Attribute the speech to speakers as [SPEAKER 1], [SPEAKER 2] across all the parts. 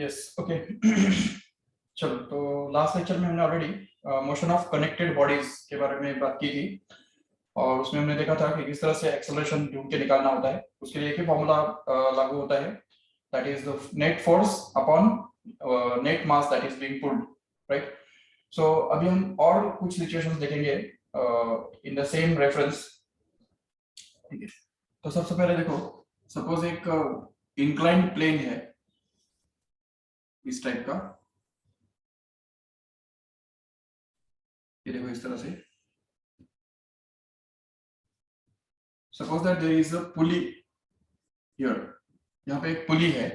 [SPEAKER 1] Yes okay. चलो, तो last lecture में हमने already motion of connected bodies के बारे में बात की थी, और उसमें हमने देखा था कि किस तरह से एक्सेलरेशन ढूंढ के निकालना होता है। उसके लिए एक ही फॉर्मूला लागू होता है, that is the net force upon net mass that is being pulled, right. So अभी हम और कुछ सिचुएशंस देखेंगे इन द सेम रेफरेंस, ठीक है। तो सबसे पहले देखो, सपोज एक इंक्लाइंड प्लेन है इस टाइप का, ये देखो इस तरह से। Suppose that there is a pulley here, यहाँ पे एक पुली है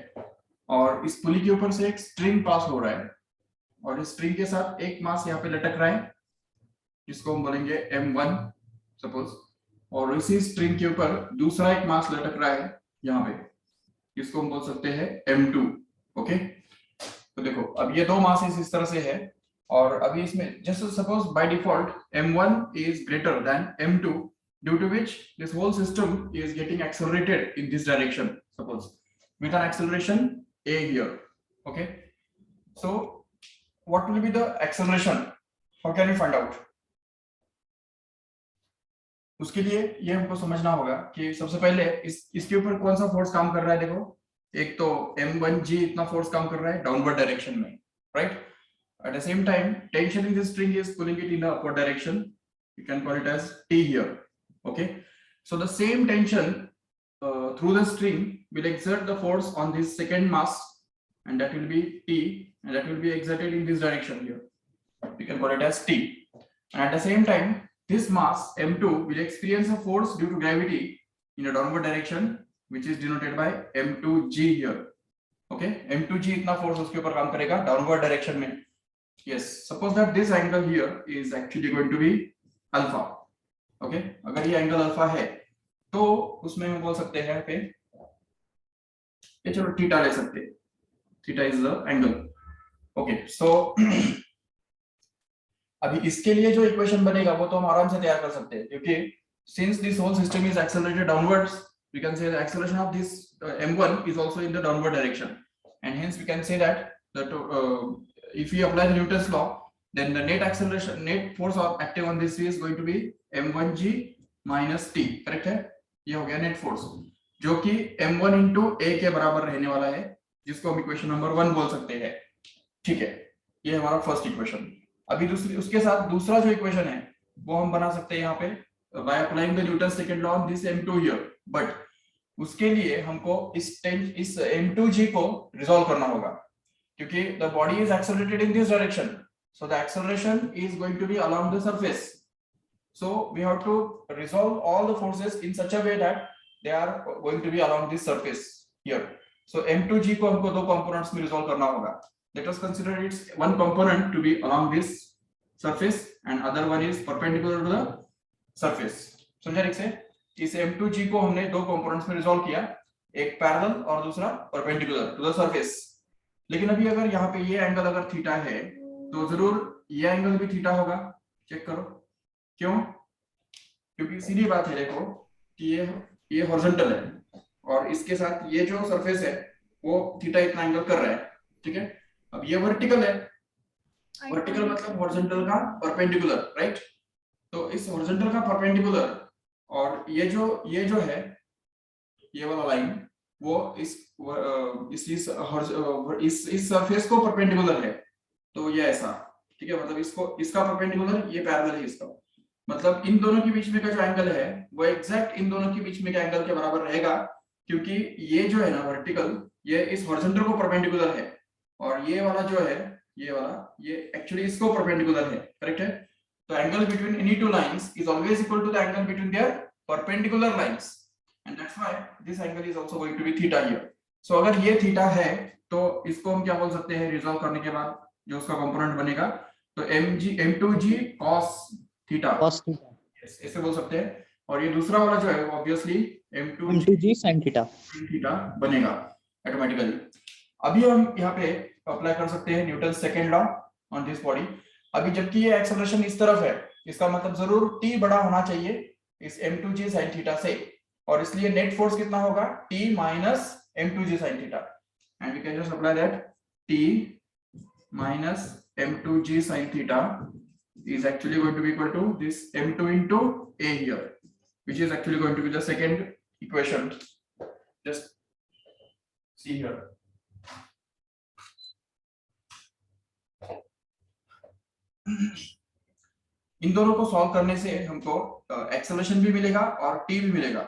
[SPEAKER 1] और इस पुली के ऊपर से एक स्ट्रिंग पास हो रहा है, और इस स्ट्रिंग के साथ एक मास यहाँ पे लटक रहा है जिसको हम बोलेंगे m1 सपोज, और इसी स्ट्रिंग के ऊपर दूसरा एक मास लटक रहा है यहाँ पे, जिसको हम बोल सकते हैं m2। ओके, तो देखो अब ये दो मासेस इस तरह से है, और अभी इसमें just suppose by default m1 is greater than m2, due to which this whole system is getting accelerated in this direction, suppose with an acceleration a here. Okay, so what will be the acceleration? How can we find out? उसके लिए ये हमको समझना होगा कि सबसे पहले इसके ऊपर कौन सा फोर्स काम कर रहा है। देखो, एक तो m1g इतना फोर्स काम कर रहा है डाउनवर्ड डायरेक्शन में, right. At the same time, tension in this string is pulling it in the upward direction. You can call it as T here. Okay. So the same tension through the string will exert the force on this second mass, and that will be T, and that will be exerted in this direction here. You can call it as T. And at the same time, this mass M2 will experience a force due to gravity in a downward direction, which is denoted by M2G here. Okay. M2G इतना force उसके ऊपर काम करेगा downward direction में। Yes, suppose that this angle here is actually going to be alpha. Okay, अगर ये angle alpha है तो उसमें हम बोल सकते हैं पे ये, चलो थीटा ले सकते हैं, theta is the angle. Okay, so अभी इसके लिए जो इक्वेशन बनेगा वो तो हम आराम से तैयार कर सकते हैं, क्योंकि since this whole system is accelerated downwards, we can say the acceleration of this m1 is also in the downward direction, and hence we can say that if we apply the Newton's law, then the net acceleration, net force active on this is going to be m1g minus t, correct है। ये हो गया net force, जो कि m1 into a के बराबर रहने वाला है, जिसको हम इक्वेशन नंबर 1 बोल सकते हैं, ठीक है। ये हमारा फर्स्ट इक्वेशन। अभी दूसरी, उसके साथ दूसरा जो इक्वेशन है वो हम बना सकते हैं यहाँ पे by applying the Newton's second law on this m2 here, but उसके लिए हमको इस m2g को रिजॉल्व करना होगा, क्योंकि the body is accelerated in this direction, so the acceleration is going to be along the surface, so we have to resolve all the forces in such a way that they are going to be along this surface here. So m2g को हमको दो components में resolve करना होगा। Let us consider its one component to be along this surface and other one is perpendicular to the surface. समझा ठीक से? इस m2g को हमने दो components में resolve किया, एक parallel और दूसरा perpendicular to the surface। लेकिन अभी अगर यहाँ पे ये एंगल अगर थीटा है तो जरूर ये एंगल भी थीटा होगा। चेक करो, क्यों? क्योंकि सीधी बात है, देखो कि ये हॉरिजॉन्टल है और इसके साथ ये जो सरफेस है वो थीटा इतना एंगल कर रहा है, ठीक है। अब ये वर्टिकल है, वर्टिकल मतलब हॉरिजॉन्टल का परपेंडिकुलर, राइट। तो इस हॉरिजॉन्टल का परपेंडिकुलर और ये जो है ये वाला लाइन, वो इस सरफेस को परपेंडिकुलर है, तो ये ऐसा, ठीक है। मतलब इसको, इसका परपेंडिकुलर, ये पैरेलल है इसका, मतलब इन दोनों के बीच में का जो एंगल है वो एग्जैक्ट इन दोनों के बीच में के एंगल के बराबर रहेगा, क्योंकि ये जो है ना वर्टिकल, ये इस हॉरिजॉन्टल को परपेंडिकुलर है, और ये वाला जो है, ये वाला, ये एक्चुअली इसको परपेंडिकुलर है, करेक्ट है। तो angle between any two lines is always equal to the angle between their perpendicular lines, and that's why this angle is also going to be theta here. So अगर ये theta है तो इसको हम क्या बोल सकते हैं रिजॉल्व करने के बाद जो उसका कंपोनेंट बनेगा, तो m2g cos थीटा, yes, ऐसे बोल सकते हैं। और ये दूसरा वाला जो है वो ऑब्वियसली m2g sin थीटा बनेगा ऑटोमेटिकली। अभी हम यहाँ पे अप्लाई कर सकते हैं Newton second law on this body. अभी जबकि ये एक्सेलरेशन इस तरफ है, इसका मतलब जरूर t बड़ा होना चाहिए इस m2g sin थीटा से, और इसलिए नेट फोर्स कितना होगा, T minus m2g sin theta, and we can just apply that t minus m2g sin theta is actually going to be equal to this m2 into a here, which is actually going to be the second equation. Just see here. इन दोनों को solve करने से हमको acceleration भी मिलेगा और T भी मिलेगा।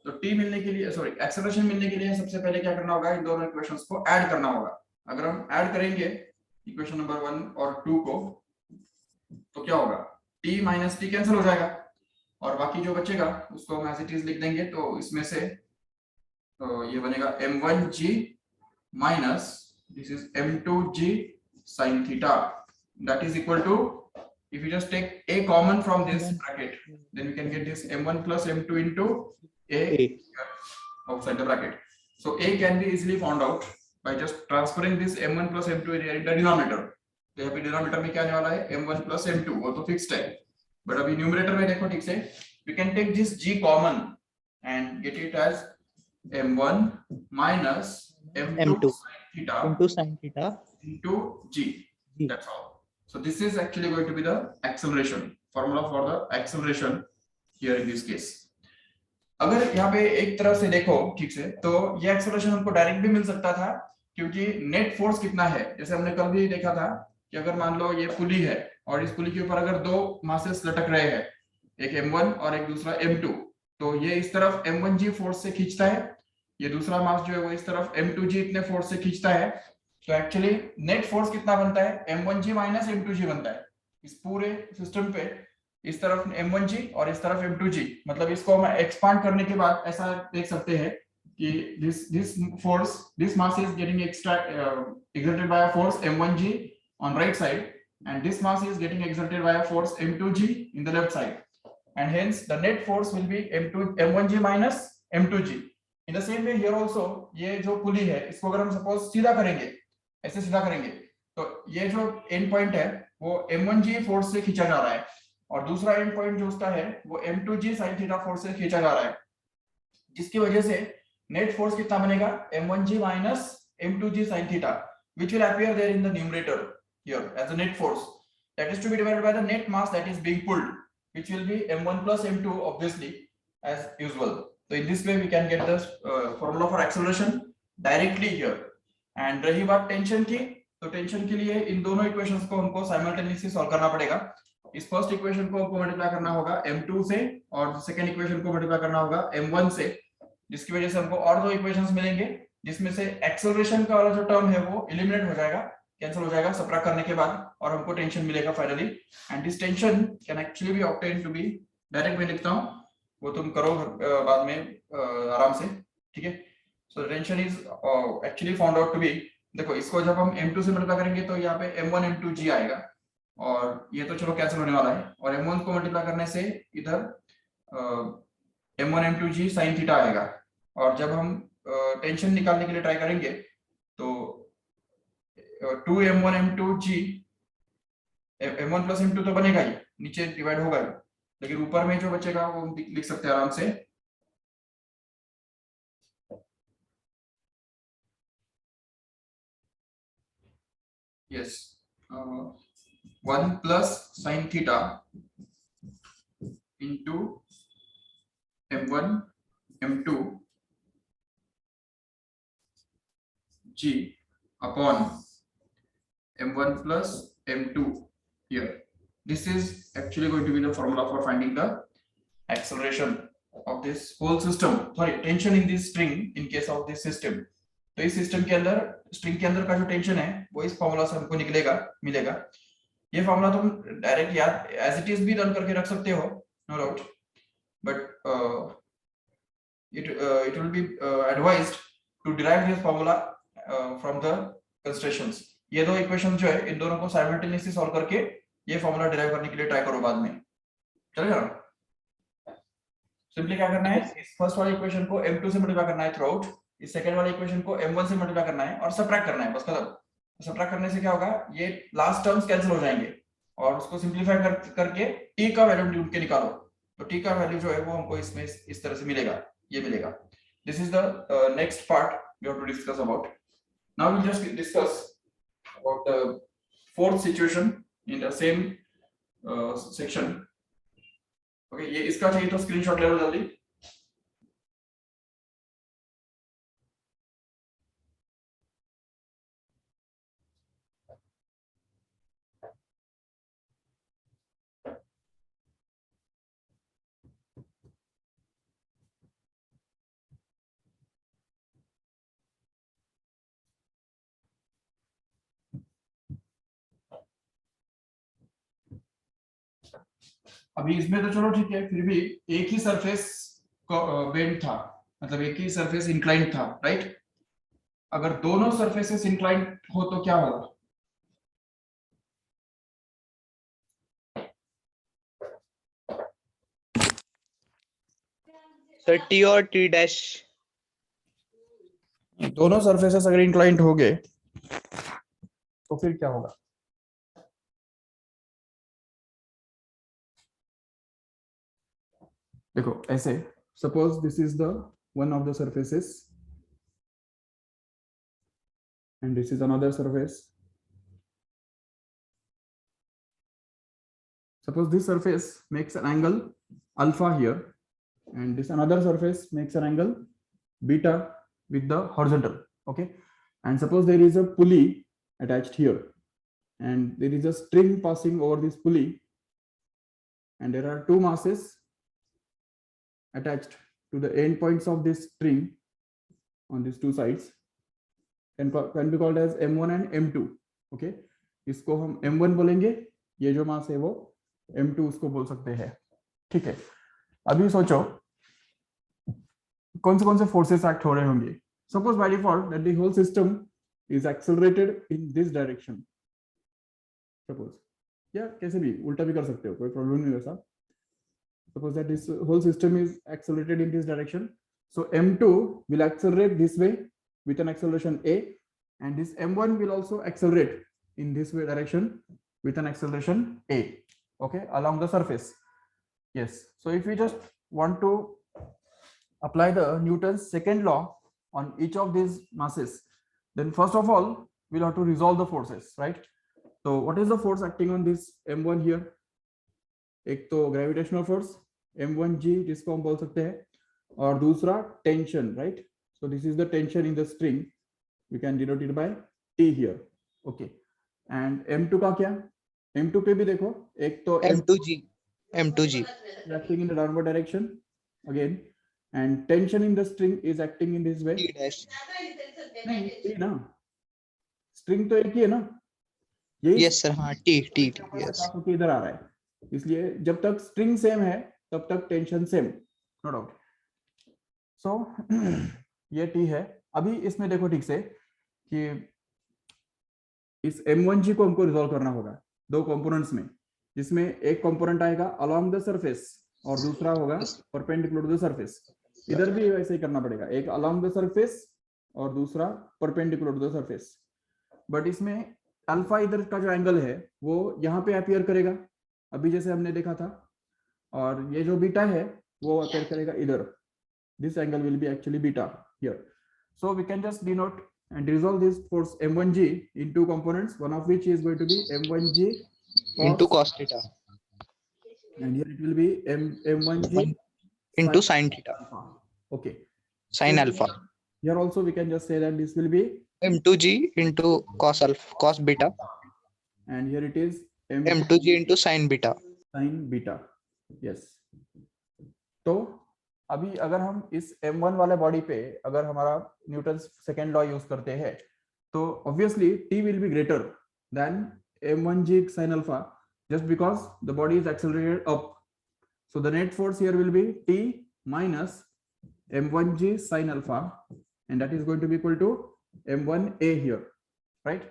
[SPEAKER 1] तो टी मिलने के लिए, सॉरी, एक्सेलरेशन मिलने के लिए सबसे पहले क्या करना होगा, इन दोनों इक्वेशंस को ऐड करना होगा। अगर हम ऐड करेंगे इक्वेशन नंबर 1 और 2 को, तो क्या होगा, t माइनस टी कैंसिल हो जाएगा और बाकी जो बचेगा उसको हम एज इट इज लिख देंगे। तो इसमें से तो ये बनेगा m1g minus this is m2g sin theta, that is equal to, if you just take a common from this bracket, then we can get this m1 plus m2 into a outside the bracket. So a can be easily found out by just transferring this m1 plus m2 in the denominator. तो यहाँ पे denominator में क्या आने वाला है, m1 plus m2, वो तो फिक्स्ड है। बट अभी न्यूमरेटर में देखो ठीक से, we can take this g common and get it as m1 minus m2 sin theta into g. That's all. So this is actually going to be the acceleration formula for the acceleration here in this case. अगर यहाँ पे एक तरफ से देखो ठीक से, तो ये एक्सेलरेशन हमको डायरेक्ट भी मिल सकता था, क्योंकि नेट फोर्स कितना है, जैसे हमने कल भी देखा था कि अगर मान लो ये पुली है और इस पुली के ऊपर अगर दो मासेस लटक रहे हैं, एक m1 और एक दूसरा m2, तो ये इस तरफ m1g फोर्स से खींचता है, ये दूसरा मास जो है वो इस तरफ m2g इतने फोर्स से खींचता है। तो एक्चुअली नेट फोर्स कितना बनता है, m1g माइनस m2g बनता है इस पूरे सिस्टम पे। इस तरफ m1g और इस तरफ m2g, मतलब इसको हम एक्सपांड करने के बाद ऐसा देख सकते हैं कि this mass is getting exerted by a force m1g on right side, and this mass is getting exerted by a force m2g in the left side, and hence the net force will be m1g minus m2g. In the same way here also, ये जो पुली है इसको अगर हम suppose सीधा करेंगे, ऐसे सीधा करेंगे, तो ये जो एंड पॉइंट है वो m1g फोर्स से खींचा जा रहा है और दूसरा एंड पॉइंट जो उसका है वो m2g sin थीटा फोर्स से खींचा जा रहा है, जिसकी वजह से नेट फोर्स कितना बनेगा, m1g minus m2g sin theta, which will appear there in the numerator here as a net force, that is to be divided by the net mass that is being pulled, which will be m1 plus m2 obviously as usual. So in this way we can get the formula for acceleration directly here. And रही बात tension की, तो tension के लिए इन दोनों equations को हमको simultaneously solve करना पड़ेगा। इस फर्स्ट इक्वेशन को हमको मल्टीप्लाई करना होगा m2 से और सेकंड इक्वेशन को मल्टीप्लाई करना होगा m1 से, जिसकी वजह से हमको और दो इक्वेशंस मिलेंगे, जिसमें से एक्सेलरेशन का वाला जो टर्म है वो एलिमिनेट हो जाएगा, कैंसिल हो जाएगा सबट्रैक्ट करने के बाद, और हमको टेंशन मिलेगा finally. And this tension can actually be obtained to be, direct मैं लिखता हूं, वो तुम करो बाद में आराम से, ठीक है। So tension is actually found out to be, देखो इसको जब हम m2 से मल्टीप्लाई करेंगे तो यहाँ पे m1 m2g आएगा और ये तो चलो कैंसिल होने वाला है, और m1 को मल्टीप्लाई करने से इधर m1 m2g sin थीटा आएगा, और जब हम टेंशन निकालने के लिए ट्राई करेंगे तो 2m1 m2g m1 plus m2 तो बनेगा ही, नीचे डिवाइड होगा ही, लेकिन ऊपर में जो बचेगा वो लिख सकते हैं आराम से, yes, 1 plus sin theta into m1 m2 g upon m1 plus m2 here. This is actually going to be the formula for finding the acceleration of this whole system, sorry, tension in this string in case of this system. तो इस system के अंदर, string के अंदर का जो tension है वो इस फॉर्मूला से हमको मिलेगा। ये फॉर्मूला तुम डायरेक्ट याद एज इट इज भी रन करके रख सकते हो, no doubt, but it will be advised to derive this formula from the constraints. ये दो इक्वेशन जो है इन दोनों को साइमल्टेनियसली सॉल्व करके ये फॉर्मूला डिराइव करने के लिए ट्राई करो बाद में, चलेगा। सिंपली क्या करना है, इस फर्स्ट वाले इक्वेशन को m2 से मल्टीप्लाई करना है थ्रू आउट, इस सेकंड वाले इक्वेशन को m1 से मल्टीप्लाई करना है और सबट्रैक्ट करना है, बस खत्म। सबट्रैक्ट करने से क्या होगा, ये लास्ट टर्म्स कैंसिल हो जाएंगे और उसको सिंपलीफाई करके t का वैल्यू ढूंढ के निकालो, तो t का वैल्यू जो है वो हमको इसमें इस तरह से मिलेगा, ये मिलेगा। This is the next part we have to discuss about. Now we just discuss about the fourth situation in the same section. Okay, ये इसका चाहिए तो स्क्रीनशॉट ले लो जल्दी. अभी इसमें तो चलो ठीक है, फिर भी एक ही सरफेस बेंड था, मतलब एक ही सरफेस इंक्लाइंड था, राइट? अगर दोनों सरफेसेस इंक्लाइंड हो तो क्या होगा?
[SPEAKER 2] सर टी और टी डैश.
[SPEAKER 1] दोनों सरफेसेस अगर इंक्लाइंड हो गए तो फिर क्या होगा? देखो ऐसे, suppose this is the one of the surfaces and this is another surface. Suppose this surface makes an angle alpha here and this another surface makes an angle beta with the horizontal. Okay, and suppose there is a pulley attached here and there is a string passing over this pulley and there are two masses attached to the end points of this string on these two sides can be called as M1 and M2. Okay, इसको हम M1 बोलेंगे, ये जो मास है वो M2 उसको बोल सकते हैं. ठीक है, अभी सोचो कौन से फोर्सेस एक्ट हो रहे होंगे. Suppose by default that the whole system is accelerated in this direction. Suppose, या कैसे भी उल्टा भी कर सकते हो, कोई प्रॉब्लम नहीं वैसा. Suppose that this whole system is accelerated in this direction, so M2 will accelerate this way with an acceleration a, and this M1 will also accelerate in this way direction with an acceleration a, okay, along the surface. Yes, so if we just want to apply the Newton's second law on each of these masses, then first of all we'll have to resolve the forces, right? So what is the force acting on this M1 here? एक तो gravitational force M1g जिसको हम बोल सकते हैं, और दूसरा tension, right? So this is the tension in the string. We can denote it by T here. Okay. And M2 का क्या? M2 पे भी देखो, एक तो
[SPEAKER 2] M2G
[SPEAKER 1] acting in the downward direction again, and tension in the string is acting in this way.
[SPEAKER 2] T dash.
[SPEAKER 1] नहीं, T ना, string तो एक ही है ना. यही
[SPEAKER 2] Yes sir, हाँ T yes.
[SPEAKER 1] आपको इधर आ रहा है, इसलिए जब तक string सेम है तब तक टेंशन सेम, नो डाउट. सो ये T है. अभी इसमें देखो ठीक से कि इस M1G को हमको रिजॉल्व करना होगा दो कंपोनेंट्स में, जिसमें एक कंपोनेंट आएगा अलोंग द सरफेस और दूसरा होगा परपेंडिकुलर टू द सरफेस. इधर भी वैसे ही करना पड़ेगा, एक अलोंग द सरफेस और दूसरा perpendicular to the surface. But इसमें अल्फा इधर का जो एंगल है वो यहाँ पे अपीयर करेगा, अभी जैसे हमने देखा था, और ये जो बीटा है वो अपीयर करेगा इधर. This angle will be actually beta here. So we can just denote and resolve this force M1G in two components, one of which is going to be M1G
[SPEAKER 2] into cos theta,
[SPEAKER 1] and here it will be M1G
[SPEAKER 2] into sin theta.
[SPEAKER 1] Okay,
[SPEAKER 2] Sin
[SPEAKER 1] so
[SPEAKER 2] alpha.
[SPEAKER 1] Here also we can just say that this will be
[SPEAKER 2] M2G into cos alpha, cos beta,
[SPEAKER 1] and here it is
[SPEAKER 2] M2G into sin beta.
[SPEAKER 1] Sin beta. Yes. तो अभी अगर हम इस M1 वाले body पे अगर हमारा Newton second law use करते हैं तो obviously T will be greater than M1G sin alpha just because the body is accelerated up. So the net force here will be T minus M1G sin alpha, and that is going to be equal to M1A here, right?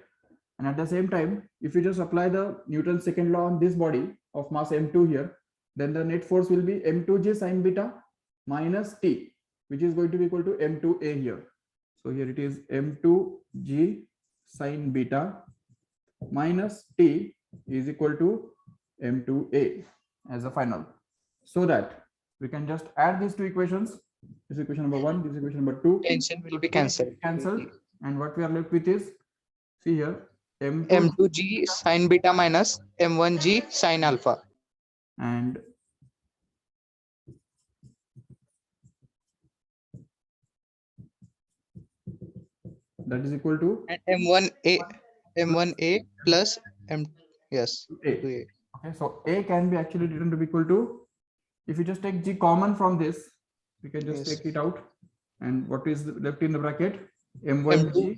[SPEAKER 1] And at the same time, if you just apply the Newton's second law on this body of mass M2 here, then the net force will be M2G sin beta minus T, which is going to be equal to M2A here. So here it is M2G sin beta minus T is equal to M2A as a final. So that we can just add these two equations. This equation number 1, this equation number 2.
[SPEAKER 2] Tension will be cancelled.
[SPEAKER 1] And what we are left with is, see here, m2
[SPEAKER 2] m2g sin beta minus m1g sin alpha.
[SPEAKER 1] and that is equal to
[SPEAKER 2] And m1a plus m, yes,
[SPEAKER 1] a.
[SPEAKER 2] 2a.
[SPEAKER 1] Okay, so a can be actually written to be equal to, if you just take g common from this, we can just
[SPEAKER 2] Yes.
[SPEAKER 1] take it out, and what is left in the bracket? m1g,
[SPEAKER 2] m2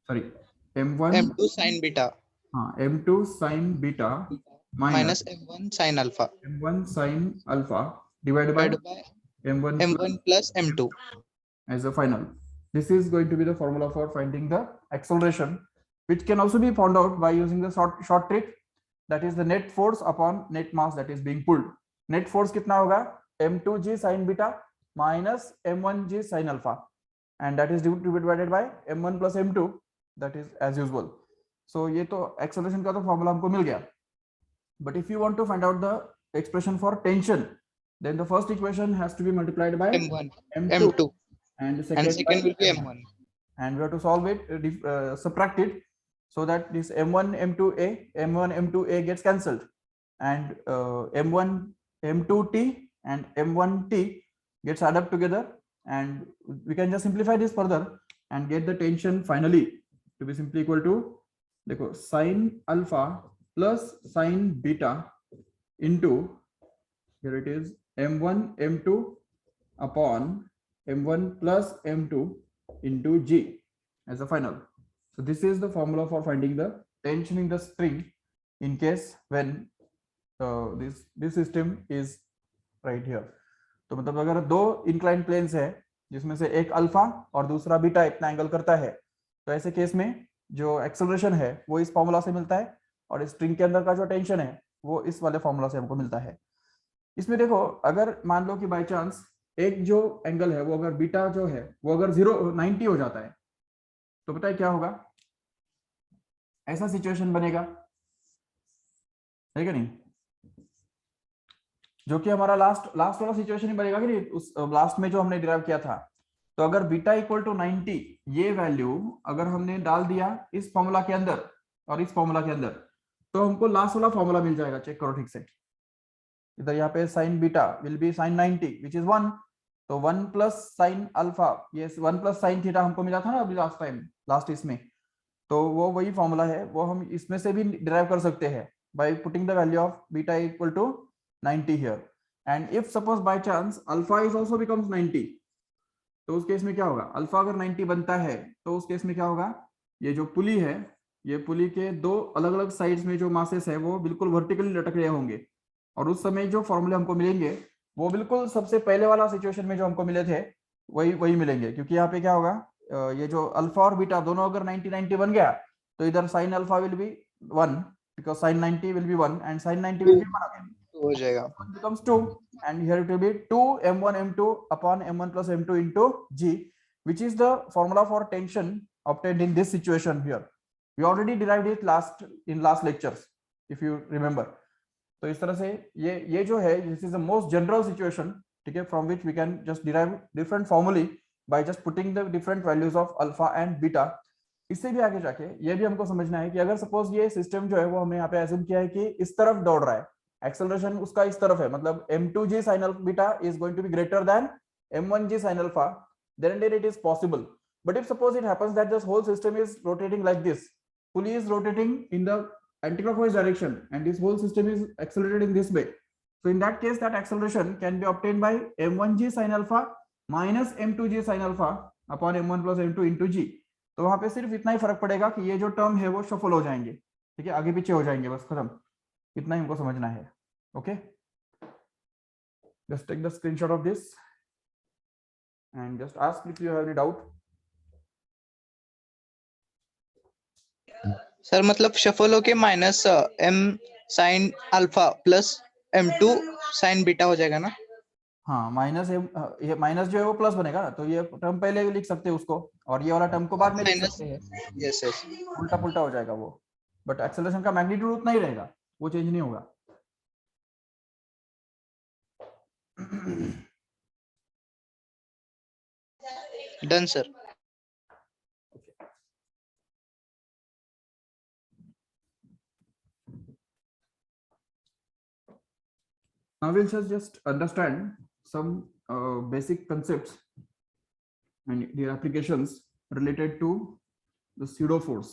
[SPEAKER 1] sorry, m1
[SPEAKER 2] m2 sin beta
[SPEAKER 1] m2 sin beta minus
[SPEAKER 2] minus m1 sin alpha
[SPEAKER 1] m1 sin alpha divided by
[SPEAKER 2] divided by
[SPEAKER 1] m1 plus
[SPEAKER 2] m1 plus m2.
[SPEAKER 1] as a final. This is going to be the formula for finding the acceleration, which can also be found out by using the short trick, that is the net force upon net mass that is being pulled. Net force कितना होगा? m2g sin beta minus m1g sin alpha, and that is divided by m1 plus m2, that is as usual. So ये तो acceleration का तो formula हमको मिल गया. But if you want to find out the expression for tension, then the first equation has to be multiplied by
[SPEAKER 2] m1
[SPEAKER 1] m2
[SPEAKER 2] m2
[SPEAKER 1] and the
[SPEAKER 2] and
[SPEAKER 1] second by
[SPEAKER 2] second will be
[SPEAKER 1] m1,
[SPEAKER 2] m1.
[SPEAKER 1] and we have to solve it, subtract it, so that this m1 m2a gets cancelled, and m1 m2t and m1t gets added up together, and we can just simplify this further and get the tension finally to be simply equal to, देखो, sin alpha plus sin beta into, here it is, m1 m2 upon m1 plus m2 into g as a final. So this is the formula for finding the tension in the string in case when this system is right here. तो मतलब अगर दो incline planes है जिसमें से एक alpha और दूसरा बीटा इतना एंगल करता है, तो ऐसे केस में जो एक्सेलरेशन है वो इस फॉर्मूला से मिलता है, और स्ट्रिंग के अंदर का जो टेंशन है वो इस वाले फॉर्मूला से हमको मिलता है. इसमें देखो, अगर मान लो कि बाय चांस एक जो एंगल है वो अगर बीटा जो है वो अगर 90 हो जाता है, तो पता है क्या होगा? ऐसा सिचुएशन बनेगा, है क्या नहीं? जो कि हमारा लास्ट वाला सिचुएशन ही बनेगा कि नहीं, उस लास्ट में जो हमने डिराइव किया था. तो अगर बीटा इक्वल टू 90, ये वैल्यू अगर हमने डाल दिया इस फॉर्मूला के अंदर और इस फॉर्मूला के अंदर, तो हमको लास्ट वाला फॉर्मूला मिल जाएगा. चेक करो ठीक से. इधर यहाँ पे sine beta will be sine 90 which is 1, तो 1 प्लस साइन अल्फा, ये 1 प्लस साइन थीटा हमको मिला था ना अभी लास्ट टाइम, लास्ट इसमें, तो वो वही फॉर्मूला है, वो हम इसमें से भी डिराइव कर सकते हैं by putting the value of beta equal to 90 here. And if suppose by chance alpha is also becomes 90, तो उस केस में क्या होगा? अल्फा अगर 90 बनता है तो उस केस में क्या होगा? ये जो पुली है, ये पुली के दो अलग अलग साइड्स में जो मासेस है वो बिल्कुल वर्टिकली लटक रहे होंगे, और उस समय जो फॉर्मूले हमको मिलेंगे वो बिल्कुल सबसे पहले वाला सिचुएशन में जो हमको मिले थे वही मिलेंगे. क्योंकि यहाँ पे क्या होगा, ये जो अल्फा और बीटा दोनों अगर 90 बन गया, तो इधर sine alpha will be 1 because sine 90 will be 1 and sine 90 will be 1 again,
[SPEAKER 2] हो जाएगा.
[SPEAKER 1] 1 becomes 2, and here it will be 2 m1 m2 upon m1 plus m2 into g, which is the formula for tension obtained in this situation here. We already derived it last lectures if you remember. तो इस तरह से ये जो है, this is the most general situation, ठीक है, from which we can just derive different formulae by just putting the different values of alpha and beta. इससे भी आगे जाके ये भी हमको समझना है कि अगर सपोज ये सिस्टम जो है वो हमने यहाँ पे एज्यूम किया है कि इस तरफ दौड़ रहा है, एक्सेलरेशन उसका इस तरफ है, मतलब m2g sin beta is going to be greater than m1g sin alpha, then it is possible. But if suppose it happens that this whole system is rotating like this, pulley is rotating in the anticlockwise direction and this whole system is accelerated in this way, so in that case that acceleration can be obtained by m1g sin alpha minus m2g sin alpha upon m1 plus m2 into g. तो वहां पे सिर्फ इतना ही फर्क पड़ेगा कि ये जो टर्म है वो शफल हो जाएंगे, ठीक है, आगे पीछे हो जाएंगे, बस खत्म. इतना ही हमको समझना है. Okay, just take the screenshot of this and just ask if you have any doubt.
[SPEAKER 2] Sir मतलब शफल होके minus m sin alpha plus m2 sin beta हो जाएगा ना?
[SPEAKER 1] हाँ, माइनस ये माइनस जो है वो प्लस बनेगा, तो ये टर्म पहले लिख सकते हैं उसको, और ये वाला टर्म को बाद में लिख सकते हैं.
[SPEAKER 2] Yes yes.
[SPEAKER 1] उल्टा पुल्टा हो जाएगा वो, बट एक्सेलरेशन का मैग्नीट्यूड उतना ही रहेगा, वो चेंज नहीं होगा.
[SPEAKER 2] Done sir.
[SPEAKER 1] Now we'll just understand some basic concepts and their applications related to the pseudo force.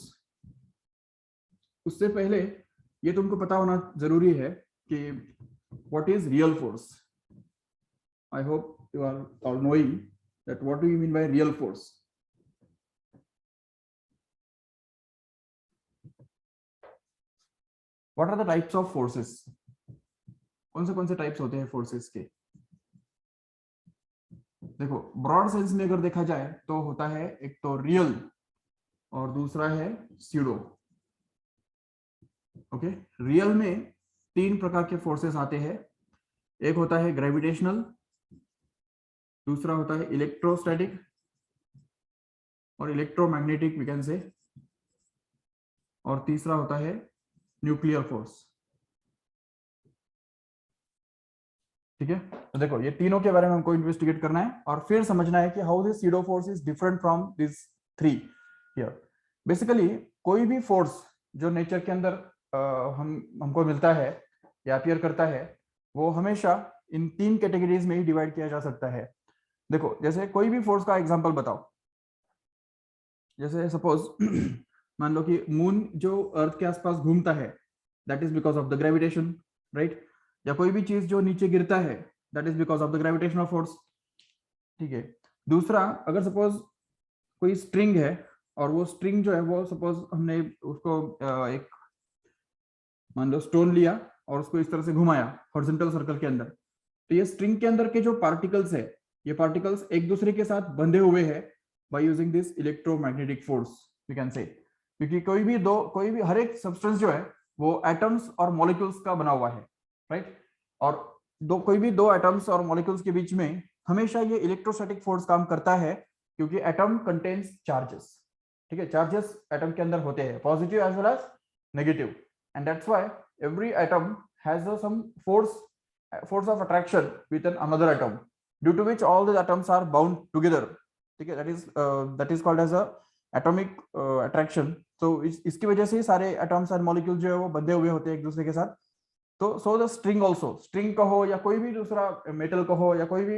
[SPEAKER 1] उससे पहले ये तुमको पता होना जरूरी है कि what is real force. I hope you are all knowing that what do you mean by real force. What are the types of forces? कौन से टाइप्स होते हैं फोर्सेस के? देखो ब्रॉड सेंस में अगर देखा जाए तो होता है एक तो रियल और दूसरा है स्यूडो. ओके, रियल में तीन प्रकार के फोर्सेस आते हैं. एक होता है ग्रेविटेशनल, दूसरा होता है इलेक्ट्रोस्टैटिक और इलेक्ट्रोमैग्नेटिक वी कैन से, और तीसरा होता है न्यूक्लियर फोर्स. ठीक है, तो देखो ये तीनों के बारे में हमको इन्वेस्टिगेट करना है और फिर समझना है कि how this pseudo force is different from this three here. Basically कोई भी फोर्स जो नेचर के अंदर हमको मिलता है या अपीयर करता है वो हमेशा इन तीन कैटेगरीज में ही डिवाइड किया जा सकता है. देखो जैसे कोई भी फोर्स का एग्जांपल बताओ. जैसे सपोज मान लो कि मून जो अर्थ के आसपास घूमता है, that is because of the gravitation, right. या कोई भी चीज जो नीचे गिरता है, that is because of the gravitational force. ठीक है. दूसरा, अगर सपोज कोई स्ट्रिंग है और वो स्ट्रिंग जो है वो सपोज हमने उसको एक मान लो स्टोन लिया और उसको इस तरह से घुमाया हॉरिजॉन्टल सर्कल के अंदर, तो ये स्ट्रिंग के अंदर के जो पार्टिकल्स है, ये पार्टिकल्स एक दूसरे के साथ बंधे हुए हैं by using this electromagnetic force we can say. क्योंकि कोई भी हर एक सब्सटेंस जो है वो एटम्स और मॉलिक्यूल्स का बना हुआ है, राइट. और कोई भी दो एटम्स और मॉलिक्यूल्स के बीच में हमेशा ये इलेक्ट्रोस्टैटिक फोर्स काम करता है क्योंकि एटम कंटेन्स चार्जेस. ठीक है, चार्जेस एटम के अंदर होते हैं, positive as well as negative, and that's why every atom has some force of attraction with another atom due to which all the atoms are bound together. ठीक है, that is called as a atomic attraction. so इसकी वजह से सारे atoms और molecules जो है वो बंधे हुए होते हैं एक दूसरे के साथ. तो so the string also, string कहो या कोई भी दूसरा मेटल कहो या कोई भी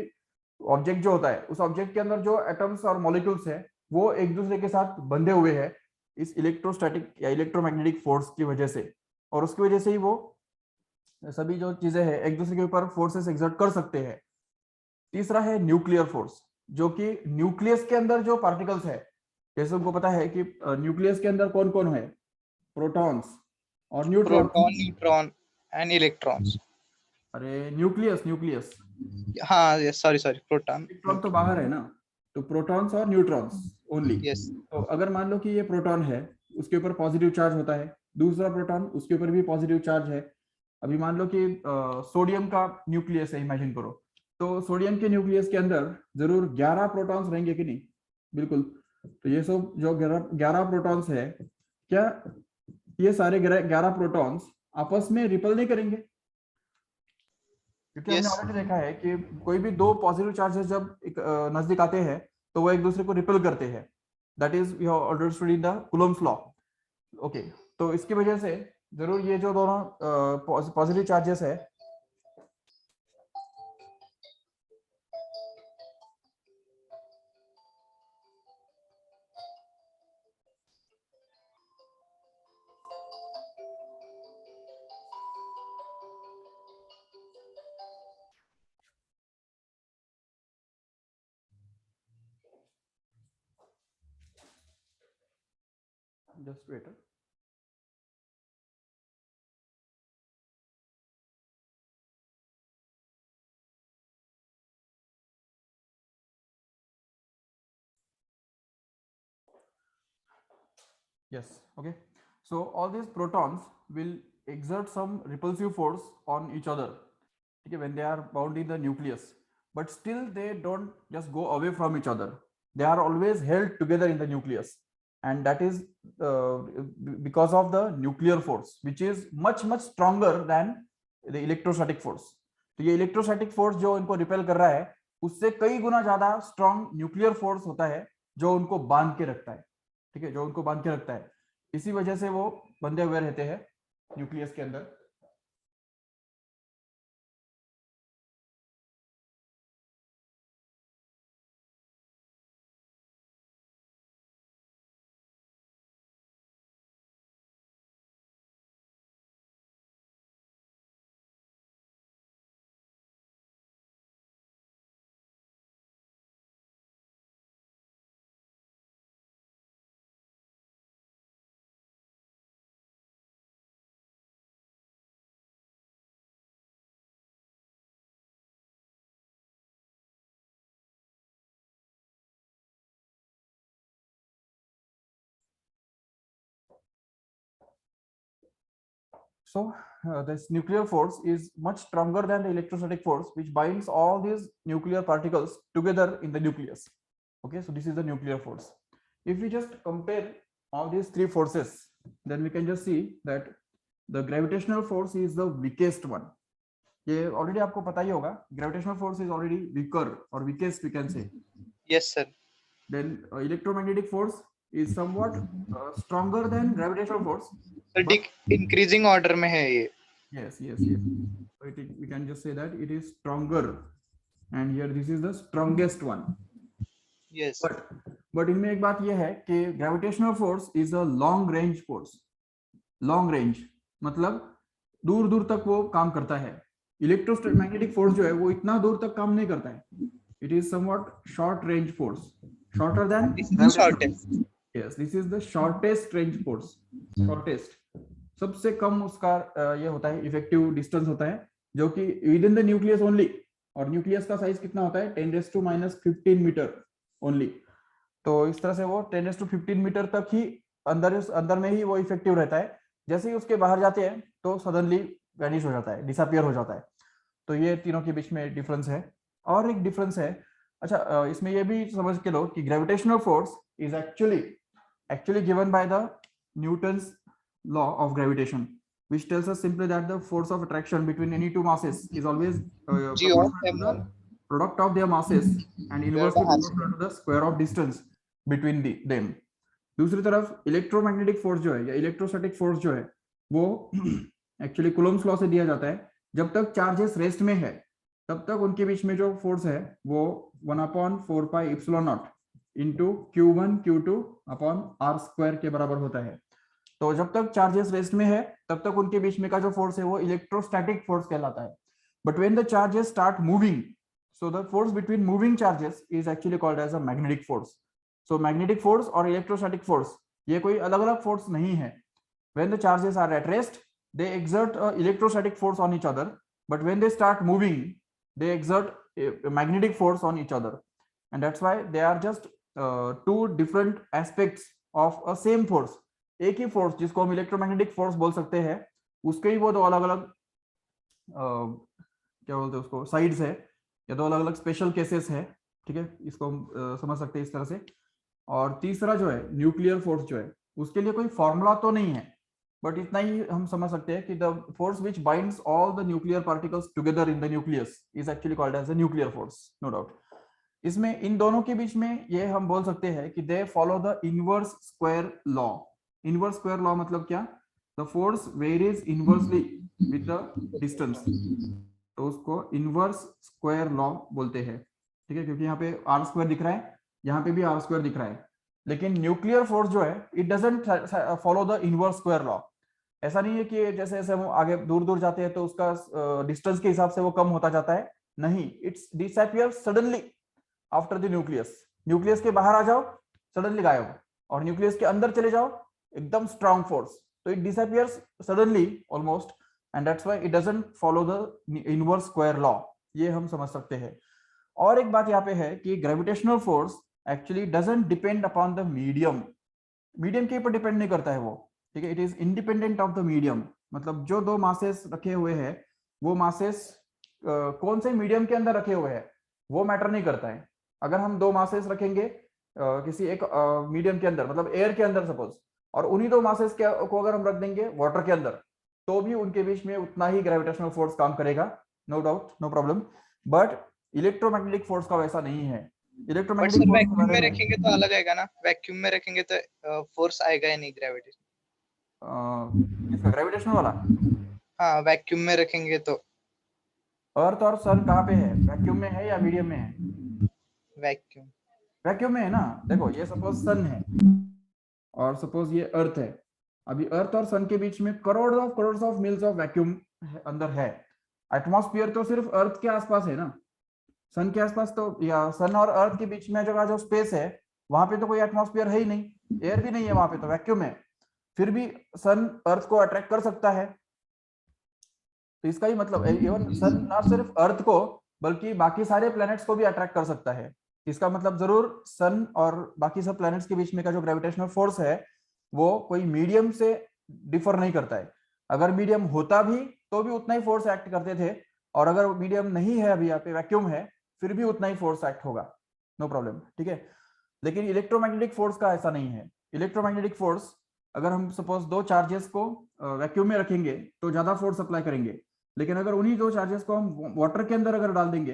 [SPEAKER 1] ऑब्जेक्ट जो होता है, उस ऑब्जेक्ट के अंदर जो एटम्स और मॉलिक्यूल्स है वो एक दूसरे के साथ बंधे हुए हैं इस इलेक्ट्रोस्टैटिक या इलेक्ट्रोमैग्नेटिक फोर्स की वजह से. और उसकी वजह से ही वो सभी जो चीजें हैं एक दूसरे के ऊपर फोर्सेस एक्सर्ट कर सकते हैं. तीसरा है न्यूक्लियर फोर्स, जो कि न्यूक्लियस के अंदर जो पार्टिकल्स है, जैसे उनको पता है कि न्यूक्लियस के अंदर कौन कौन है, प्रोटॉन्स और neutron.
[SPEAKER 2] Proton, neutron and electrons.
[SPEAKER 1] अरे न्यूक्लियस
[SPEAKER 2] हाँ, सॉरी प्रोटॉन.
[SPEAKER 1] इलेक्ट्रॉन तो बाहर है ना, तो प्रोटॉन्स और न्यूट्रॉन्स ओनली.
[SPEAKER 2] यस.
[SPEAKER 1] तो अगर मान लो कि ये प्रोटॉन है, उसके ऊपर पॉजिटिव चार्ज होता है, दूसरा प्रोटॉन उसके ऊपर भी पॉजिटिव चार्ज है. अभी मान लो कि सोडियम का न्यूक्लियस है, इमेजिन करो. तो सोडियम के न्यूक्लियस के अंदर जरूर 11 प्रोटॉन्स रहेंगे कि नहीं? बिल्कुल. तो ये सब जो 11 प्रोटॉन्स है, क्या ये सारे 11 प्रोटॉन्स आपस में रिपल नहीं करेंगे? क्योंकि हमने ऑलरेडी देखा है कि कोई भी दो पॉजिटिव चार्जेस जब नजदीक आते हैं तो वो एक दूसरे को रिपल करते हैं. That is we have already studied the Coulomb's law. Okay, तो इसकी वजह से जरूर ये जो दोनों पॉजिटिव चार्जेस है, just wait. Yes, okay. So all these protons will exert some repulsive force on each other, okay, when they are bound in the nucleus. But still they don't just go away from each other. They are always held together in the nucleus. And that is because of the nuclear force, which is much stronger than the electrostatic force. तो ये electrostatic force जो इनको repel कर रहा है, उससे कई गुना ज्यादा स्ट्रॉन्ग न्यूक्लियर फोर्स होता है जो उनको बांध के रखता है. ठीक है, जो उनको बांध के रखता है. इसी वजह से वो बंधे हुए रहते हैं न्यूक्लियस के अंदर. So this nuclear force is much stronger than the electrostatic force, which binds all these nuclear particles together in the nucleus. Okay, so this is the nuclear force. If we just compare all these three forces, then we can just see that the gravitational force is the weakest one. ये already आपको पता ही होगा, gravitational force is already weaker or weakest we can say.
[SPEAKER 2] Yes, sir.
[SPEAKER 1] Then electromagnetic force is somewhat stronger than gravitational force.
[SPEAKER 2] So
[SPEAKER 1] But
[SPEAKER 2] increasing order में है ये.
[SPEAKER 1] yes. So we can just say that it is stronger, and here this is the strongest one.
[SPEAKER 2] Yes.
[SPEAKER 1] But इनमें एक बात ये है कि gravitational force is a long range force. Long range मतलब दूर दूर तक वो काम करता है. इलेक्ट्रोमैग्नेटिक फोर्स जो है वो इतना दूर तक काम नहीं करता है. It is somewhat short range force, shorter than
[SPEAKER 2] This is the shortest.
[SPEAKER 1] Yes, this is the shortest range force. Shortest. सबसे कम उसका ये होता है इफेक्टिव डिस्टेंस होता है, जो कि with in the nucleus only. और न्यूक्लियस का साइज कितना होता है 10⁻⁻15 मीटर ओनली. तो इस तरह से वो 10⁻15 मीटर तक ही अंदर में ही वो इफेक्टिव रहता है. जैसे ही उसके बाहर जाते हैं तो सडनली वैनिश हो जाता है, डिसअपियर हो जाता है. तो ये तीनों के बीच में डिफरेंस है. और एक डिफरेंस है, अच्छा इसमें ये भी समझ के लो कि gravitational force is actually given by the Newton's law of gravitation, which tells us simply that the force of attraction between any two masses is always
[SPEAKER 2] G of
[SPEAKER 1] proportional to the
[SPEAKER 2] M1.
[SPEAKER 1] product of their masses and inversely proportional to the square of distance between them. दूसरी तरफ electromagnetic force जो है या electrostatic force जो है वो actually Coulomb's law से दिया जाता है. जब तक चार्जेस रेस्ट में है तब तक उनके बीच में जो फोर्स है वो 1/4πε0 into Q1 Q2 upon R² के बराबर होता है. तो जब तक चार्जेस रेस्ट में है तब तक उनके बीच में का जो फोर्स है वो इलेक्ट्रोस्टैटिक फोर्स कहलाता है. But when the charges start moving, so the force between moving charges is actually called as a magnetic force. So magnetic force और इलेक्ट्रोस्टैटिक फोर्स ये कोई अलग अलग फोर्स नहीं है. When the charges are at rest they exert electrostatic force on each other, but when they start moving they exert magnetic force on each other. And that's why they are just two different aspects of a same force. एक ही force जिसको हम electromagnetic force बोल सकते हैं, उसके ही वो दो अलग अलग क्या बोलते हैं उसको साइड्स है या दो अलग अलग स्पेशल केसेस है. ठीक है, इसको हम समझ सकते हैं इस तरह से. और तीसरा जो है न्यूक्लियर फोर्स जो है उसके लिए कोई फॉर्मूला तो नहीं है, बट इतना ही हम समझ सकते हैं कि the force which binds all the nuclear particles together in the nucleus is actually called as a nuclear force. No doubt. इसमें इन दोनों के बीच में ये हम बोल सकते हैं कि they follow the inverse square law. Inverse square law मतलब क्या? The force varies inversely with the distance, तो उसको इनवर्स स्क्वायर लॉ बोलते हैं. ठीक है, क्योंकि यहाँ पे R² दिख रहा है, यहाँ पे भी R² दिख रहा है. लेकिन न्यूक्लियर फोर्स जो है it doesn't follow the inverse square law. ऐसा नहीं है कि जैसे जैसे हम आगे दूर दूर जाते हैं तो उसका डिस्टेंस के हिसाब से वो कम होता जाता है. नहीं, it's disappear suddenly after the nucleus. Nucleus के बाहर आ जाओ सडनली गायब, और न्यूक्लियस के अंदर चले जाओ एकदम स्ट्रांग फोर्स, तो it disappears suddenly almost, and that's why it doesn't follow the inverse square law. ये हम समझ सकते हैं. और एक बात यहाँ पे है कि gravitational force actually doesn't depend upon the medium. Medium के ऊपर डिपेंड नहीं करता है वो. ठीक है, it is independent of the medium. मतलब जो दो मासेस रखे हुए हैं वो मासेस कौन से मीडियम के अंदर रखे हुए हैं वो मैटर नहीं करता है. अगर हम दो मासेस रखेंगे किसी एक मीडियम के अंदर, मतलब एयर के अंदर सपोज, और उन्हीं दो मासेस को अगर हम रख देंगे वाटर के अंदर, तो भी उनके बीच में उतना ही ग्रेविटेशनल फोर्स काम करेगा. No doubt, no problem. But electromagnetic force का वैसा नहीं है. इलेक्ट्रोमैग्नेटिक फोर्स
[SPEAKER 2] वैक्यूम में रखेंगे तो अलग आएगा ना. वैक्यूम में रखेंगे तो फोर्स आएगा ही नहीं ग्रेविटी.
[SPEAKER 1] इसका ग्रेविटेशनल वाला,
[SPEAKER 2] हाँ वैक्यूम में रखेंगे तो.
[SPEAKER 1] अर्थ और सन कहाँ पे है? वैक्यूम में है या मीडियम में है?
[SPEAKER 2] वैक्यूम.
[SPEAKER 1] वैक्यूम में है ना. देखो ये सपोज सन है और सपोज ये अर्थ है. अभी अर्थ और सन के बीच में crore of meals of vacuum अंदर है. एटमॉस्फेयर तो सिर्फ अर्थ के आसपास है ना. सन के आसपास तो, या सन और अर्थ के बीच में जो स्पेस है वहां पे तो कोई एटमॉस्फेयर है ही नहीं, एयर भी नहीं है वहां पे, तो वैक्यूम है. फिर भी सन अर्थ को अट्रैक्ट कर सकता है. तो इसका ही मतलब इवन सन ना सिर्फ अर्थ को बल्कि बाकी सारे प्लैनेट्स को भी अट्रैक्ट कर सकता है. इसका मतलब जरूर सन और बाकी सब प्लैनेट्स के बीच में का जो ग्रेविटेशनल फोर्स है वो कोई मीडियम से डिफर नहीं करता है. अगर मीडियम होता भी तो भी उतना ही फोर्स एक्ट करते थे, और अगर मीडियम नहीं है, अभी यहाँ पे वैक्यूम है, फिर भी उतना ही फोर्स एक्ट होगा, नो प्रॉब्लम, ठीक है। लेकिन इलेक्ट्रोमैग्नेटिक फोर्स का ऐसा नहीं है। इलेक्ट्रोमैग्नेटिक फोर्स, अगर हम सपोज दो चार्जेस को वैक्यूम में रखेंगे तो ज्यादा फोर्स अप्लाई करेंगे, लेकिन अगर उन्हीं दो चार्जेस को हम वाटर के अंदर अगर डाल देंगे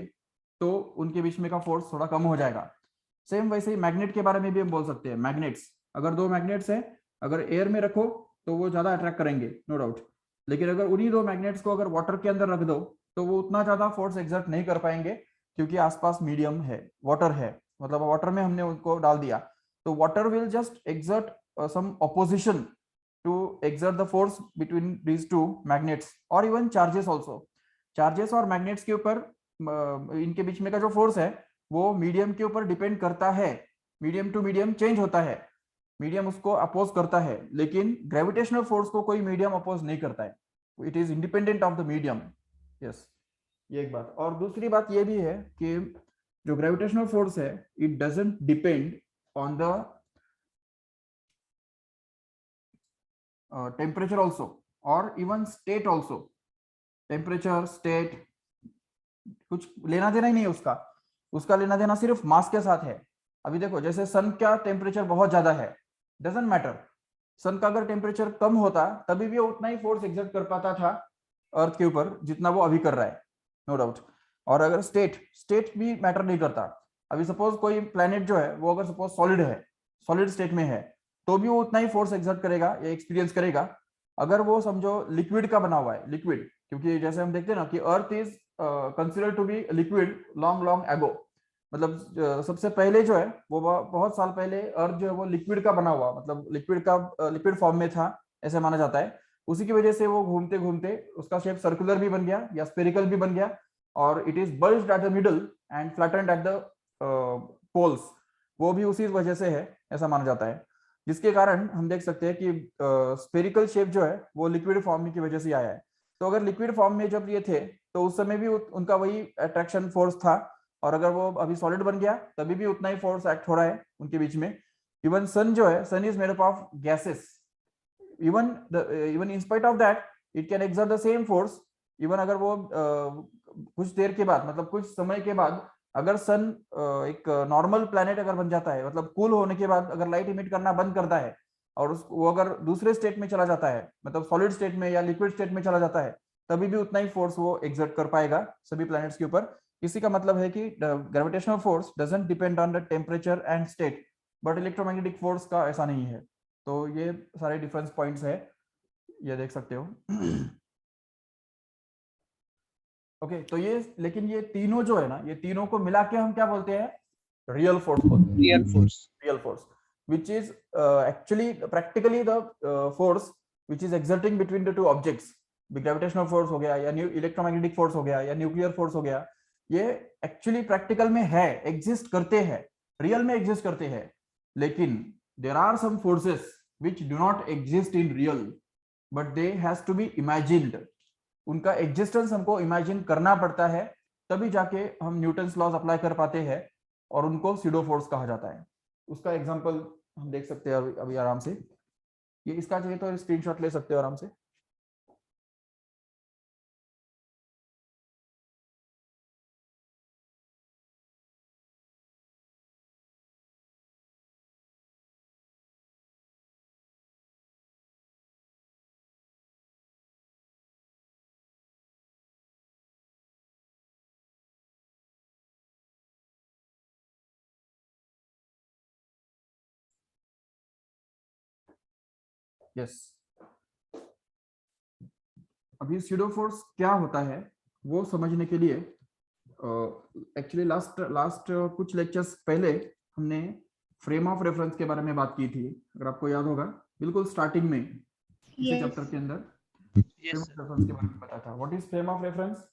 [SPEAKER 1] तो उनके बीच में का फोर्स थोड़ा कम हो जाएगा। सेम वैसे ही मैग्नेट के बारे में भी हम बोल सकते हैं। मैग्नेट्स, अगर दो मैग्नेट्स है, अगर एयर में रखो तो वो ज्यादा अट्रैक्ट करेंगे, नो डाउट, लेकिन अगर उन्हीं दो मैग्नेट्स को अगर वाटर के अंदर रख दो तो वो उतना ज्यादा फोर्स एक्सर्ट नहीं कर पाएंगे, क्योंकि आसपास मीडियम है, वाटर है, मतलब वाटर में हमने उनको डाल दिया, तो water will just exert some opposition to exert the force between these two magnets, और इवन चार्जेस ऑल्सो। चार्जेस और मैग्नेट्स के ऊपर इनके बीच में का जो फोर्स है वो मीडियम के ऊपर डिपेंड करता है। मीडियम टू मीडियम चेंज होता है, मीडियम उसको अपोज करता है, लेकिन ग्रेविटेशनल फोर्स को कोई मीडियम अपोज नहीं करता है, it is independent of the medium. Yes, ये एक बात। और दूसरी बात ये भी है कि जो ग्रेविटेशनल फोर्स है, it doesn't depend on the temperature also, और even state also. Temperature, state, कुछ लेना देना ही नहीं है उसका, उसका लेना देना सिर्फ मास के साथ है। अभी देखो, जैसे सन का टेम्परेचर बहुत ज्यादा है, डजंट मैटर, सन का अगर टेम्परेचर कम होता तभी भी वो उतना ही फोर्स एक्सर्ट कर पाता था अर्थ के ऊपर जितना वो अभी कर रहा है, नो डाउट। और अगर स्टेट भी मैटर नहीं करता। अभी सपोज कोई प्लेनेट जो है वो अगर सपोज सॉलिड है, सॉलिड स्टेट में है, तो भी वो उतना ही फोर्स एक्सर्ट करेगा या एक्सपीरियंस करेगा। अगर वो समझो लिक्विड का बना हुआ है, लिक्विड, क्योंकि जैसे हम देखते हैं ना कि earth is consider to be liquid long long ago, मतलब सबसे पहले जो है वो बहुत साल पहले अर्थ जो है वो लिक्विड का बना हुआ, मतलब लिक्विड फॉर्म में था, ऐसे माना जाता है। उसी की वजह से वो घूमते घूमते उसका शेप सर्कुलर भी बन गया या स्पेरिकल भी बन गया, और it is bulged at the middle and flattened at the poles, वो भी उसी वजह से है, ऐसा माना जाता है। जिसके कारण हम देख सकते हैं कि स्पेरिकल शेप जो है वो लिक्विड फॉर्म की वजह से आया है। तो अगर लिक्विड फॉर्म में जब ये थे तो उस समय भी उनका वही अट्रैक्शन फोर्स था, और अगर वो अभी सॉलिड बन गया तभी भी उतना ही फोर्स एक्ट हो रहा है उनके बीच में। इवन सन जो है, sun is made up of gases, even in spite of that it can exert the same force. Even अगर वो कुछ देर के बाद, मतलब कुछ समय के बाद, अगर सन एक नॉर्मल प्लैनेट अगर बन जाता है, मतलब कूल होने के बाद अगर लाइट इमिट करना बंद करता है और वो अगर दूसरे स्टेट में चला जाता है, मतलब सॉलिड स्टेट में या लिक्विड स्टेट में चला जाता है, तभी भी उतना ही फोर्स वो एक्सर्ट कर पाएगा सभी प्लैनेट्स के ऊपर। इसी का मतलब है कि gravitational force doesn't depend on the temperature and state, but electromagnetic force का ऐसा नहीं है। तो ये सारे डिफरेंस पॉइंट्स है, ये देख सकते हो। ओके, तो ये, लेकिन ये तीनों जो है ना, ये तीनों को मिला के हम क्या बोलते हैं? रियल फोर्स बोलते हैं।
[SPEAKER 2] Real force,
[SPEAKER 1] real force which is actually practically the force which is exerting between the two objects। Gravitational force हो गया या न्यू इलेक्ट्रोमैग्नेटिक फोर्स हो गया या न्यूक्लियर फोर्स हो गया, ये एक्चुअली प्रैक्टिकल में है, एग्जिस्ट करते हैं, रियल में एग्जिस्ट करते हैं। लेकिन there are some forces which do not exist in real but they has to be imagined। उनका एग्जिस्टेंस हमको इमेजिन करना पड़ता है, तभी जाके हम न्यूटन्स लॉज अप्लाई कर पाते हैं, और उनको सीडो फोर्स कहा जाता है। उसका एग्जांपल हम देख सकते हैं अभी आराम से। ये इसका चाहिए तो स्क्रीनशॉट ले सकते हो आराम से। यस, अभी सीडो फोर्स क्या होता है वो समझने के लिए एक्चुअली लास्ट कुछ लेक्चर्स पहले हमने फ्रेम ऑफ रेफरेंस के बारे में बात की थी, अगर आपको याद होगा, बिल्कुल स्टार्टिंग में इसी चैप्टर के अंदर फ्रेम ऑफ रेफरेंस के बारे में बताया था। What is frame of reference?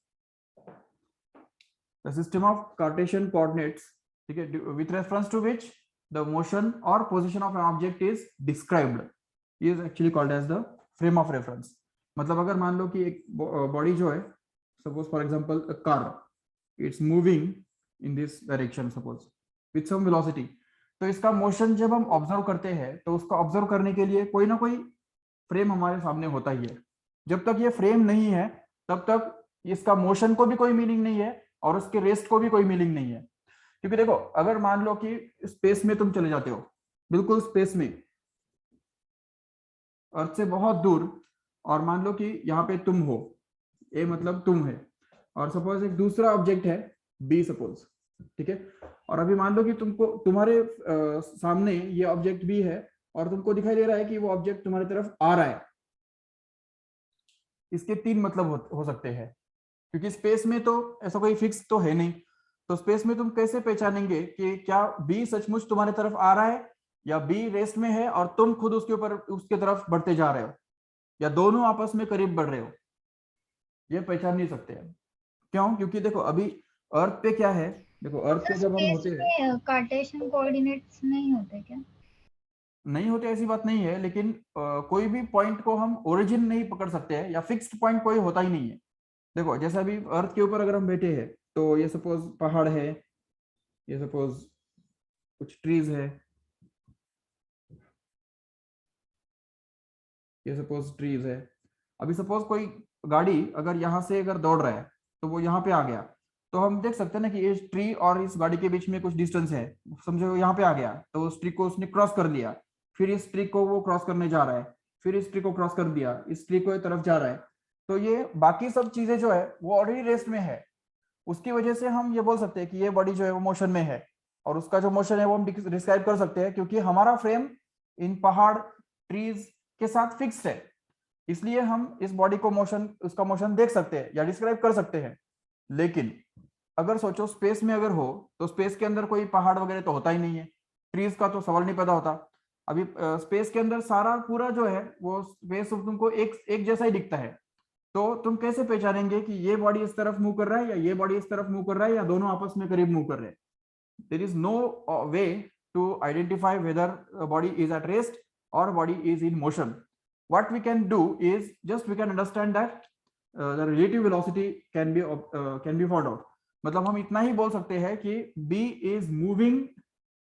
[SPEAKER 1] The system of cartesian coordinates, ठीक है, with reference to which the motion और position of an object is described, is actually called as the frame of reference. मतलब अगर मान लो कि एक बॉडी जो है, suppose for example a car, it's moving in this direction suppose with some velocity, तो इसका मोशन जब हम ऑब्जर्व करते हैं तो उसको ऑब्जर्व करने के लिए कोई ना कोई फ्रेम हमारे सामने होता ही है। जब तक ये फ्रेम नहीं है तब तक इसका मोशन को भी कोई मीनिंग नहीं है और उसके रेस्ट को भी कोई मीनिंग नहीं है। क्योंकि देखो अगर मान लो कि स्पेस में तुम चले जाते हो, बिल्कुल स्पेस में, अर्थ से बहुत दूर, और मान लो कि यहाँ पे तुम हो, ए मतलब तुम है, और सपोज एक दूसरा ऑब्जेक्ट है बी सपोज, ठीक है, और अभी मान लो कि तुमको तुम्हारे सामने ये ऑब्जेक्ट बी है और तुमको दिखाई दे रहा है कि वो ऑब्जेक्ट तुम्हारी तरफ आ रहा है। इसके तीन मतलब हो सकते हैं, क्योंकि स्पेस में तो ऐसा कोई फिक्स तो है नहीं, तो स्पेस में तुम कैसे पहचानेंगे कि क्या बी सचमुच तुम्हारी तरफ आ रहा है या बी रेस्ट में है और तुम खुद उसके ऊपर उसके तरफ बढ़ते जा रहे हो, या दोनों आपस में करीब बढ़ रहे हो, ये पहचान नहीं सकते हैं। क्यों? क्योंकि देखो अभी अर्थ पे क्या है, देखो अर्थ पे जब हम होते हैं,
[SPEAKER 3] कार्टेशियन कोऑर्डिनेट्स नहीं होते क्या?
[SPEAKER 1] नहीं होते ऐसी बात नहीं है, लेकिन कोई भी पॉइंट को हम ओरिजिन नहीं पकड़ सकते हैं, या फिक्स्ड पॉइंट कोई होता ही नहीं है। देखो जैसे अभी अर्थ के ऊपर अगर हम बैठे हैं तो ये सपोज पहाड़ है, ये सपोज कुछ ट्रीज है, ये सपोज ट्रीज है। अभी सपोज कोई गाड़ी अगर यहाँ से अगर दौड़ रहा है तो वो यहाँ पे आ गया, तो हम देख सकते हैं ना कि इस ट्री और इस गाड़ी के बीच में कुछ डिस्टेंस है, समझो यहाँ पे आ गया तो उस ट्री को उसने क्रॉस कर लिया, फिर इस ट्री को वो क्रॉस करने जा रहा है, फिर इस ट्री को क्रॉस कर दिया, इस ट्री को तरफ जा रहा है, तो ये बाकी सब चीजें जो है वो ऑलरेडी रेस्ट में है। उसकी वजह से हम ये बोल सकते हैं कि ये बॉडी जो है वो मोशन में है, और उसका जो मोशन है वो हम डिस्क्राइब कर सकते हैं, क्योंकि हमारा फ्रेम इन पहाड़ ट्रीज के साथ फिक्स्ड है, इसलिए हम इस बॉडी को मोशन, उसका मोशन देख सकते हैं या डिस्क्राइब कर सकते हैं। लेकिन अगर सोचो स्पेस में अगर हो, तो स्पेस के अंदर कोई पहाड़ वगैरह तो होता ही नहीं है, ट्रीज का तो सवाल नहीं पैदा होता। अभी स्पेस के अंदर सारा पूरा जो है वो स्पेस तुमको एक जैसा ही दिखता है, तो तुम कैसे पहचानेंगे कि ये बॉडी इस तरफ मूव कर रहा है या ये बॉडी इस तरफ मूव कर रहा है या दोनों आपस में करीब मूव कर रहे हैं? There is no way to identify whether body is at rest और body is in motion. What we can do is just we can understand that the relative velocity can be found out. मतलब हम इतना ही बोल सकते हैं कि B is moving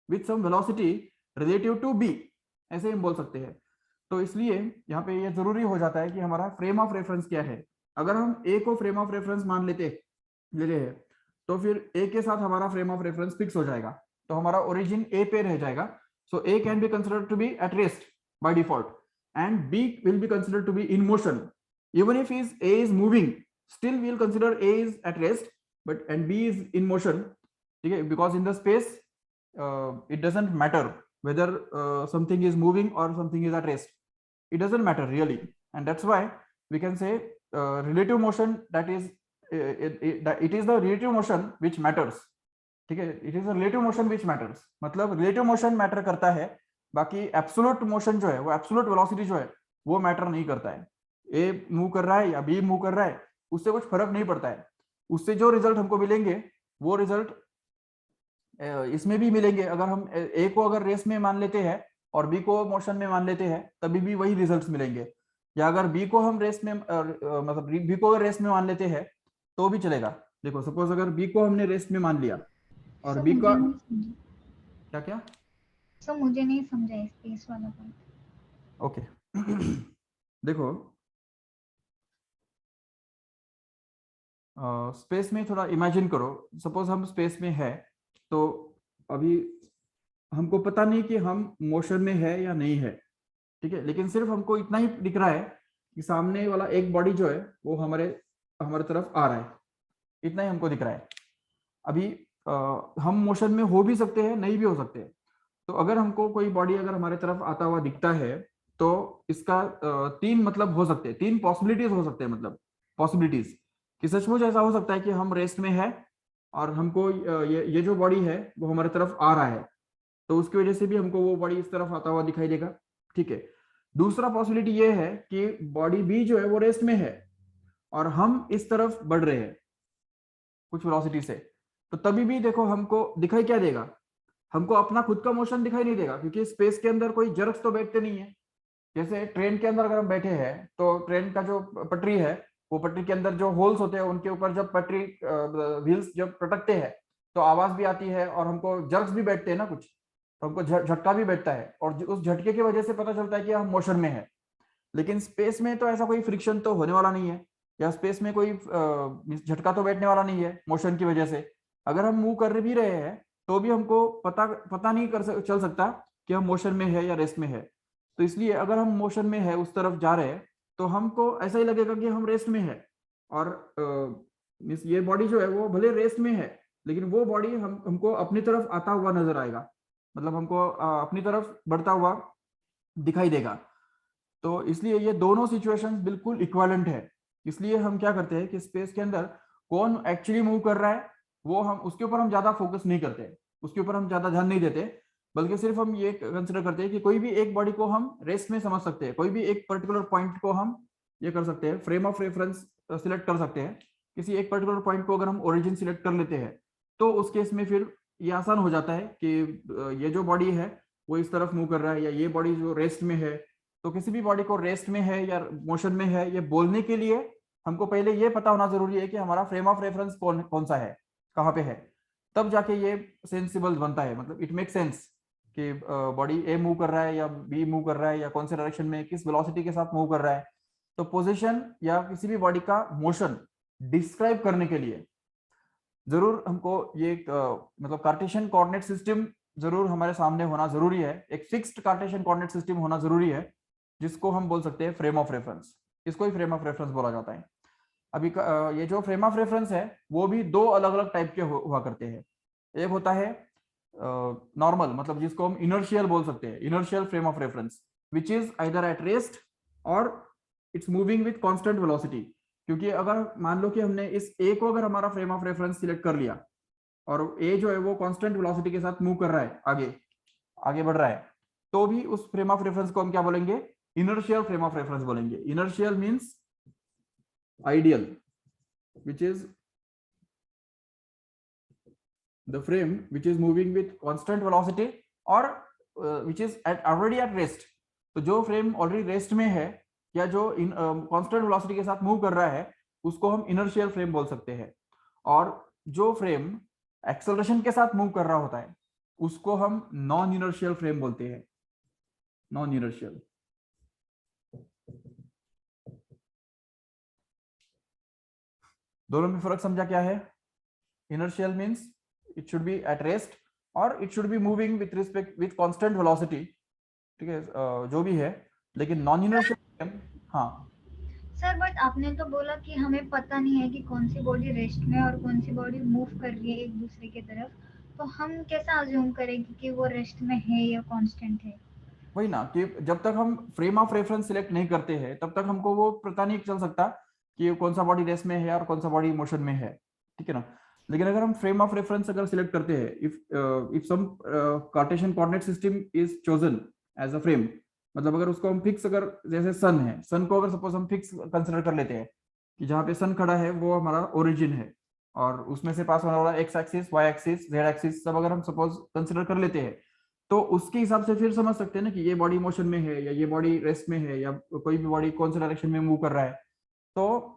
[SPEAKER 1] with some velocity relative to B, ऐसे हम बोल सकते हैं। तो इसलिए यहाँ पे ये जरूरी हो जाता है कि हमारा फ्रेम ऑफ रेफरेंस क्या है। अगर हम A को फ्रेम ऑफ रेफरेंस मान लेते हैं तो फिर A के साथ हमारा फ्रेम ऑफ रेफरेंस फिक्स हो जाएगा, तो हमारा ओरिजिन A पे रह जाएगा। So A can be considered to be at rest by default and B will be considered to be in motion. Even if A is moving, still we will consider A is at rest, but and B is in motion. Okay, because in the space, it doesn't matter whether something is moving or something is at rest. It doesn't matter really, and that's why we can say relative motion. That is, it is the relative motion which matters. ठीक है, it is the relative motion which matters. मतलब relative motion matter करता है, बाकी absolute motion जो है वो absolute velocity जो है वो मैटर नहीं करता है। ए मूव कर रहा है या बी मूव कर रहा है उससे कुछ फर्क नहीं पड़ता है, उससे जो रिजल्ट हमको मिलेंगे वो रिजल्ट इसमें भी मिलेंगे। अगर हम ए को अगर रेस में मान लेते हैं और बी को मोशन में मान लेते हैं तभी भी वही रिजल्ट्स मिलेंगे, या अगर बी को हम रेस में मतलब बी को अगर रेस में मान लेते हैं तो भी चलेगा। देखो सपोज अगर बी को हमने रेस में मान लिया और बी का क्या क्या
[SPEAKER 3] सो मुझे नहीं समझा स्पेस वाला पार्ट।
[SPEAKER 1] ओके देखो स्पेस में थोड़ा इमेजिन करो, सपोज हम स्पेस में है तो अभी हमको पता नहीं कि हम मोशन में है या नहीं है, ठीक है, लेकिन सिर्फ हमको इतना ही दिख रहा है कि सामने वाला एक बॉडी जो है वो हमारे तरफ आ रहा है, इतना ही हमको दिख रहा है। अभी हम मोशन में हो भी सकते हैं, नहीं भी हो सकते हैं। तो अगर हमको कोई बॉडी अगर हमारे तरफ आता हुआ दिखता है तो इसका तीन मतलब हो सकते हैं, तीन पॉसिबिलिटीज हो सकते हैं, मतलब पॉसिबिलिटीज कि सचमुच ऐसा हो सकता है कि हम रेस्ट में है और हमको ये जो बॉडी है वो हमारे तरफ आ रहा है, तो उसकी वजह से भी हमको वो बॉडी इस तरफ आता हुआ दिखाई देगा, ठीक है। दूसरा पॉसिबिलिटी ये है कि बॉडी बी जो है वो रेस्ट में है और हम इस तरफ बढ़ रहे हैं कुछ वेलोसिटी से, तो तभी भी देखो हमको दिखाई क्या देगा, हमको अपना खुद का मोशन दिखाई नहीं देगा, क्योंकि स्पेस के अंदर कोई जर्क्स तो बैठते नहीं है। जैसे ट्रेन के अंदर अगर हम बैठे हैं तो ट्रेन का जो पटरी है वो पटरी के अंदर जो होल्स होते हैं उनके ऊपर जब पटरी व्हील्स जब पटकते हैं तो आवाज भी आती है और हमको जर्क्स भी बैठते हैं ना कुछ, तो हमको झटका भी बैठता है और उस झटके की वजह से पता चलता है कि हम मोशन में है। लेकिन स्पेस में तो ऐसा कोई फ्रिक्शन तो होने वाला नहीं है, या स्पेस में कोई झटका तो बैठने वाला नहीं है मोशन की वजह से। अगर हम मूव कर भी रहे हैं तो भी हमको पता नहीं चल सकता कि हम मोशन में है या रेस्ट में है। तो इसलिए अगर हम मोशन में है, उस तरफ जा रहे हैं, तो हमको ऐसा ही लगेगा कि हम रेस्ट में है। और ये बॉडी जो है वो भले रेस्ट में है, लेकिन वो बॉडी हमको अपनी तरफ आता हुआ नजर आएगा, मतलब हमको अपनी तरफ बढ़ता हुआ दिखाई देगा। तो इसलिए ये दोनों सिचुएशंस बिल्कुल इक्विवेलेंट है। इसलिए हम क्या करते हैं कि स्पेस के अंदर कौन एक्चुअली मूव कर रहा है वो हम उसके ऊपर हम ज्यादा फोकस नहीं करते, उसके ऊपर हम ज्यादा ध्यान नहीं देते, बल्कि सिर्फ हम ये कंसिडर करते हैं कि कोई भी एक बॉडी को हम रेस्ट में समझ सकते हैं, कोई भी एक पर्टिकुलर पॉइंट को हम ये कर सकते हैं, फ्रेम ऑफ रेफरेंस सिलेक्ट कर सकते हैं। किसी एक पर्टिकुलर पॉइंट को अगर हम ओरिजिन सिलेक्ट कर लेते हैं तो उस केस में फिर ये आसान हो जाता है कि ये जो बॉडी है वो इस तरफ मूव कर रहा है, या ये बॉडी जो रेस्ट में है। तो किसी भी बॉडी को रेस्ट में है या मोशन में है, ये बोलने के लिए हमको पहले ये पता होना जरूरी है कि हमारा फ्रेम ऑफ रेफरेंस कौन सा है, कहाँ पे है। तब जाके ये सेंसिबल बनता है, मतलब इट मेक सेंस कि बॉडी ए मूव कर रहा है या बी मूव कर रहा है, या कौन से डायरेक्शन में किस वेलोसिटी के साथ मूव कर रहा है। तो पोजीशन या किसी भी बॉडी का मोशन डिस्क्राइब करने के लिए जरूर हमको ये मतलब कार्टेशियन कोऑर्डिनेट सिस्टम जरूर हमारे सामने होना जरूरी है। एक फिक्स्ड कार्टेशियन कोऑर्डिनेट सिस्टम होना जरूरी है, जिसको हम बोल सकते हैं फ्रेम ऑफ रेफरेंस। इसको ही फ्रेम ऑफ रेफरेंस बोला जाता है। अभी ये जो फ्रेम ऑफ रेफरेंस है वो भी दो अलग अलग टाइप के हुआ करते हैं। एक होता है नॉर्मल, मतलब जिसको हम इनर्शियल बोल सकते हैं, inertial frame of reference, which is either at rest और it's moving with constant velocity. क्योंकि अगर मान लो कि हमने इस ए को अगर हमारा फ्रेम ऑफ रेफरेंस सिलेक्ट कर लिया और ए जो है वो कांस्टेंट वेलोसिटी के साथ मूव कर रहा है, आगे बढ़ रहा है, तो भी उस फ्रेम ऑफ रेफरेंस को हम क्या बोलेंगे, इनर्शियल फ्रेम ऑफ रेफरेंस बोलेंगे। Inertial means ideal, which is the frame which is moving with constant velocity or which is already at rest। तो जो फ्रेम ऑलरेडी रेस्ट में है या जो कांस्टेंट वेलोसिटी के साथ मूव कर रहा है उसको हम इनर्शियल फ्रेम बोल सकते हैं। और जो फ्रेम एक्सेलरेशन के साथ मूव कर रहा होता है उसको हम नॉन इनर्शियल फ्रेम बोलते हैं, नॉन इनर्शियल। दोनों में फर्क समझा क्या है? Inertial means it should be at rest और it should be moving with respect with constant velocity, ठीक है, जो भी है। लेकिन नॉन इनर्शियल, हाँ
[SPEAKER 3] सर बट आपने तो बोला कि हमें पता नहीं है कि कौन सी बॉडी रेस्ट में और कौन सी बॉडी मूव कर रही है एक दूसरे की तरफ, तो हम कैसा अज्यूम करेंगे कि वो रेस्ट में है या कांस्टेंट है?
[SPEAKER 1] वही ना, कि जब तक हम फ्रेम ऑफ रेफरेंस सिलेक्ट नहीं करते हैं तब तक हमको वो पता नहीं चल सकता कि कौन सा बॉडी रेस्ट में है और कौन सा बॉडी मोशन में है, ठीक है ना। लेकिन अगर हम फ्रेम ऑफ रेफरेंस अगर सिलेक्ट करते हैं, if some Cartesian coordinate system is chosen as a frame, मतलब अगर उसको हम फिक्स, अगर जैसे सन है, सन को अगर सपोज हम फिक्स कंसिडर कर लेते हैं कि जहाँ पे सन खड़ा है वो हमारा ओरिजिन है और उसमें से पास होने वाला X axis, Y axis, Z axis सब अगर हम सपोज कंसिडर कर लेते हैं, तो उसके हिसाब से फिर समझ सकते हैं ना कि ये बॉडी मोशन में है या ये बॉडी रेस्ट में है या कोई भी बॉडी कौन से डायरेक्शन में मूव कर रहा है। तो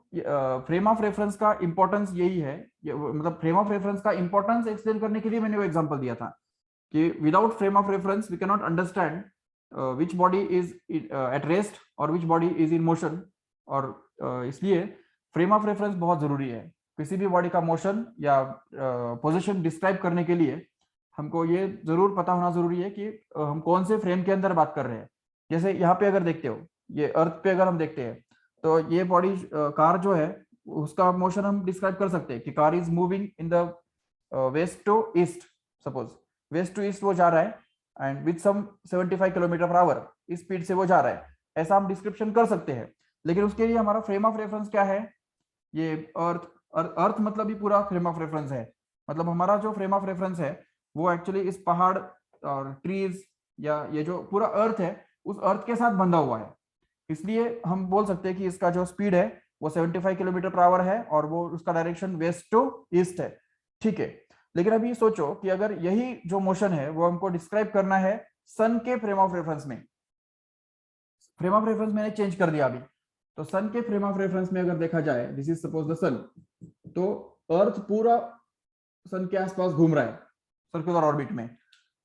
[SPEAKER 1] फ्रेम ऑफ रेफरेंस का इंपॉर्टेंस यही है, मतलब फ्रेम ऑफ रेफरेंस का इंपॉर्टेंस एक्सप्लेन करने के लिए मैंने वो एग्जांपल दिया था कि without frame of reference we can not understand which body is at rest और which body is in motion। और इसलिए फ्रेम ऑफ रेफरेंस बहुत जरूरी है। किसी भी बॉडी का मोशन या पोजीशन डिस्क्राइब करने के लिए हमको ये जरूर पता होना जरूरी है कि हम कौन से फ्रेम के अंदर बात कर रहे हैं। जैसे यहाँ पे अगर देखते हो, ये अर्थ पे अगर हम देखते हैं तो ये बॉडी कार जो है उसका मोशन हम डिस्क्राइब कर सकते हैं कि car is moving in the west to east, suppose west to east वो जा रहा है and with some 75 kilometre per hour इस स्पीड से वो जा रहा है, ऐसा हम डिस्क्रिप्शन कर सकते हैं। लेकिन उसके लिए हमारा फ्रेम ऑफ रेफरेंस क्या है? ये अर्थ मतलब ही पूरा फ्रेम ऑफ रेफरेंस है। मतलब हमारा जो फ्रेम ऑफ रेफरेंस है वो एक्चुअली इस पहाड़ और ट्रीज या ये जो पूरा अर्थ है उस अर्थ के साथ बंधा हुआ है। इसलिए हम बोल सकते हैं कि इसका जो स्पीड है वो 75 किलोमीटर पर आवर है और वो उसका डायरेक्शन वेस्ट टू ईस्ट है, ठीक है। लेकिन अभी सोचो कि अगर यही जो मोशन है वो हमको डिस्क्राइब करना है सन के फ्रेम ऑफ रेफरेंस में, फ्रेम ऑफ रेफरेंस मैंने चेंज कर दिया अभी, तो सन के फ्रेम ऑफ रेफरेंस में अगर देखा जाए, दिस इज सपोज द सन, तो अर्थ पूरा सन के आसपास घूम रहा है सर्कुलर ऑर्बिट में,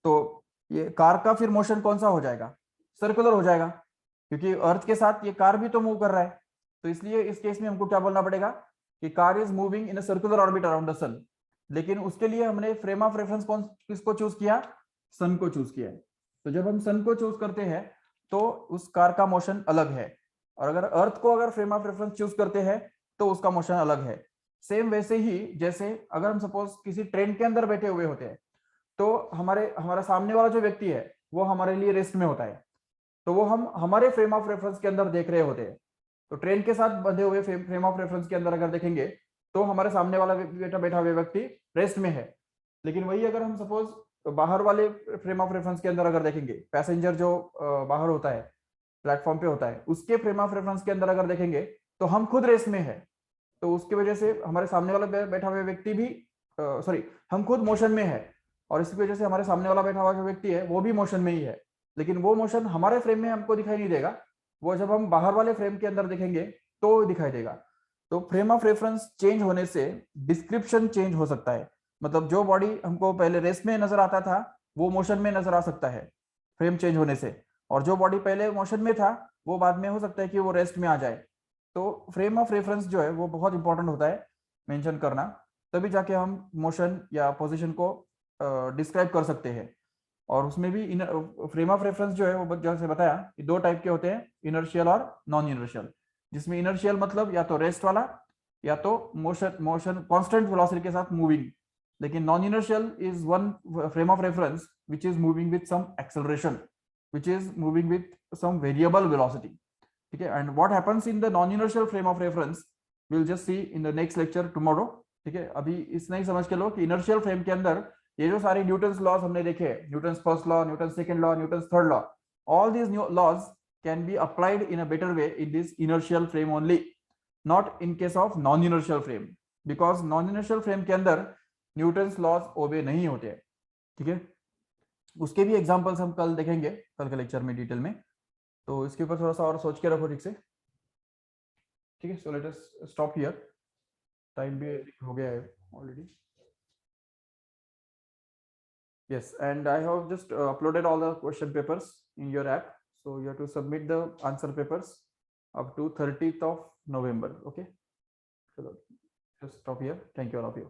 [SPEAKER 1] तो ये कार का फिर मोशन कौन सा हो जाएगा? सर्कुलर हो जाएगा, क्योंकि अर्थ के साथ ये कार भी तो मूव कर रहा है, तो इसलिए इस केस में हमको क्या बोलना पड़ेगा कि car is moving in a circular orbit around the sun. लेकिन उसके लिए हमने फ्रेम ऑफ रेफरेंस कौन किसको चूज किया, सन को चूज किया है। तो जब हम सन को चूज करते हैं तो उस कार का मोशन अलग है, और अगर अर्थ को अगर फ्रेम ऑफ रेफरेंस चूज करते हैं तो उसका मोशन अलग है। सेम वैसे ही जैसे अगर हम सपोज किसी ट्रेन के अंदर बैठे हुए होते हैं तो हमारा सामने वाला जो व्यक्ति है वो हमारे लिए रेस्ट में होता है, तो वो हम हमारे फ्रेम ऑफ रेफरेंस के अंदर देख रहे होते हैं। तो ट्रेन के साथ बंधे हुए फ्रेम ऑफ रेफरेंस के अंदर अगर देखेंगे तो हमारे सामने वाला बैठा हुआ व्यक्ति रेस्ट में है। लेकिन वही अगर हम सपोज बाहर वाले फ्रेम ऑफ रेफरेंस के अंदर अगर देखेंगे, पैसेंजर जो बाहर होता है प्लेटफॉर्म पे होता है, उसके फ्रेम ऑफ रेफरेंस के अंदर अगर देखेंगे तो हम खुद रेस्ट में है। तो उसकी वजह से हमारे सामने वाला बैठा हुआ व्यक्ति भी सॉरी हम खुद मोशन में है, और इसकी वजह से हमारे सामने वाला बैठा हुआ जो व्यक्ति है वो भी मोशन में ही है। लेकिन वो मोशन हमारे फ्रेम में हमको दिखाई नहीं देगा, वो जब हम बाहर वाले फ्रेम के अंदर देखेंगे तो दिखाई देगा। तो फ्रेम ऑफ रेफरेंस चेंज होने से डिस्क्रिप्शन चेंज हो सकता है, मतलब जो बॉडी हमको पहले रेस्ट में नजर आता था वो मोशन में नजर आ सकता है फ्रेम चेंज होने से, और जो बॉडी पहले मोशन में था वो बाद में हो सकता है कि वो रेस्ट में आ जाए। तो फ्रेम ऑफ रेफरेंस जो है वो बहुत इंपॉर्टेंट होता है मेंशन करना, तभी जाके हम मोशन या पोजीशन को डिस्क्राइब कर सकते हैं। और उसमें भी फ्रेम ऑफ रेफरेंस जो है वो जैसे बताया दो टाइप के होते हैं, इनर्शियल और नॉन इनर्शियल। जिसमें इनर्शियल मतलब या तो रेस्ट वाला या तो मोशन कांस्टेंट वेलोसिटी के साथ मूविंग। लेकिन non inertial is one frame of reference which is moving with some acceleration, which is moving with some variable velocity. ठीक है, and what happens in the non inertial frame of reference we will just see in the next lecture tomorrow. ठीक है, अभी इतना ही समझ के लो कि inertial frame के अंदर ये जो सारे न्यूटन्स लॉज हमने देखे, Newton's first law, Newton's second law, Newton's third law, all these new laws can be applied in a better way in this inertial frame only, not in case of non inertial frame, because non inertial frame के अंदर Newton's laws ओबे नहीं होते हैं। ठीक है, उसके भी एग्जांपल्स हम कल देखेंगे, कल के लेक्चर में डिटेल में, तो इसके ऊपर थोड़ा सा और सोच के रखो ठीक से। ठीक है, so let us stop here, time भी हो गया है already. Yes, and I have just uploaded all the question papers in your app, so you have to submit the answer papers up to 30th of November. Okay, so just stop here. Thank you all of you.